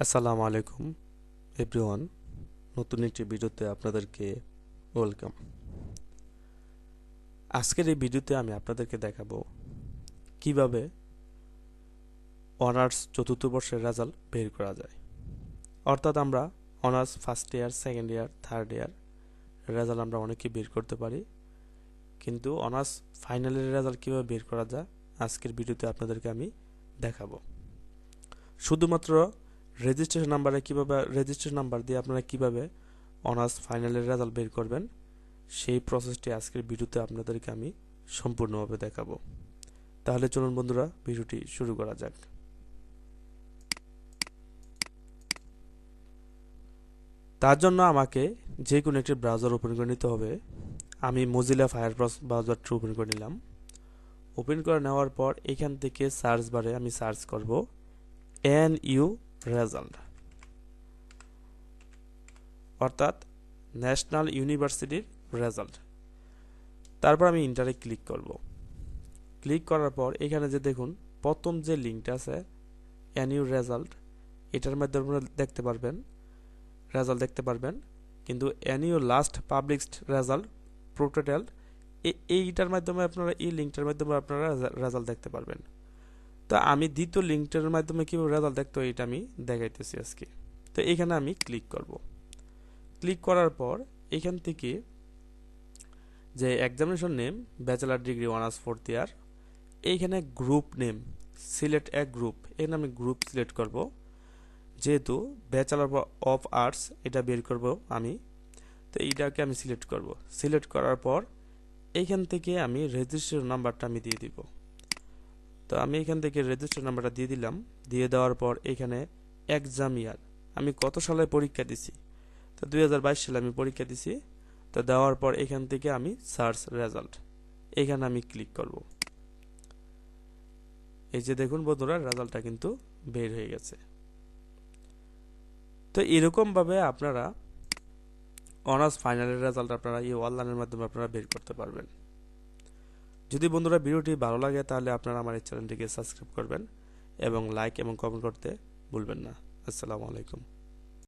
আসসালামু আলাইকুম এভরিওয়ান। নতুন একটি ভিডিওতে আপনাদেরকে ওয়েলকাম। আজকের এই ভিডিওতে আমি আপনাদেরকে দেখাবো কিভাবে অনার্স চতুর্থ বর্ষের রেজাল্ট বের করা যায়। অর্থাৎ আমরা honours first year, second year, third year result আমরা অনেকেই বের করতে পারি, কিন্তু অনার্স ফাইনালের রেজাল্ট কীভাবে বের করা যায় আজকের ভিডিওতে আপনাদেরকে আমি দেখাবো। শুধুমাত্র রেজিস্ট্রেশন নাম্বার দিয়ে আপনারা কিভাবে অনার্স ফাইনালের রেজাল্ট বের করবেন সেই প্রসেসটি আজকের ভিডিওতে আপনাদেরকে আমি সম্পূর্ণভাবে দেখাবো। তাহলে চলুন বন্ধুরা, ভিডিওটি শুরু করা যাক। তার জন্য আমাকে যে কোনো একটি ব্রাউজার ওপেন করে নিতে হবে। আমি মজিলা ফায়ারফক্স ব্রাউজারটি ওপেন করে নিলাম। ওপেন করে নেওয়ার পর এখান থেকে সার্চ বারে আমি সার্চ করব NU রেজাল্ট, অর্থাৎ ন্যাশনাল ইউনিভার্সিটির রেজাল্ট। তারপর আমি ইন্টারে ক্লিক করব। ক্লিক করার পর এখানে যে দেখুন প্রথম যে লিঙ্কটা আছে NU রেজাল্ট, এটার মাধ্যমে আপনারা রেজাল্ট দেখতে পারবেন। কিন্তু NU লাস্ট পাবলিশড রেজাল্ট প্রোটোটাল, এইটার মাধ্যমে আপনারা, এই লিঙ্কটার মাধ্যমে আপনারা রেজাল্ট দেখতে পারবেন। তো আমি দ্বিতীয় লিঙ্কটার মাধ্যমে কীভাবে রেজাল্ট দেখতে হয় এটা আমি দেখাইতেছি আজকে। তো এখানে আমি ক্লিক করব। ক্লিক করার পর এখান থেকে যে examination name bachelor degree honours fourth year, এইখানে group name select A group, এখানে আমি গ্রুপ সিলেক্ট করব। যেহেতু ব্যাচেলার অফ আর্টস এটা বের করব আমি, তো এইটাকে আমি সিলেক্ট করব। সিলেক্ট করার পর এইখান থেকে আমি রেজিস্ট্রেশন নাম্বারটা আমি দিয়ে দিব। তো আমি এখান থেকে রেজিস্ট্রেশন নাম্বারটা দিয়ে দিলাম। দিয়ে দেওয়ার পর এখানে এক্সাম ইয়ার, আমি কত সালে পরীক্ষা দিছি, তো 2022 সালে আমি পরীক্ষা দিছি। তো দেওয়ার পর এখান থেকে আমি সার্চ রেজাল্ট, এখানে আমি ক্লিক করব। এই যে দেখুন বন্ধুরা, রেজাল্টটা কিন্তু বের হয়ে গেছে। তো এরকমভাবে আপনারা অনার্স ফাইনালের রেজাল্ট আপনারা এই অনলাইনের মাধ্যমে আপনারা বের করতে পারবেন। যদি বন্ধুরা ভিডিওটি ভালো লাগে তাহলে আপনারা আমার এই চ্যানেলটিকে সাবস্ক্রাইব করবেন এবং লাইক এবং কমেন্ট করতে ভুলবেন না। আসসালামু আলাইকুম।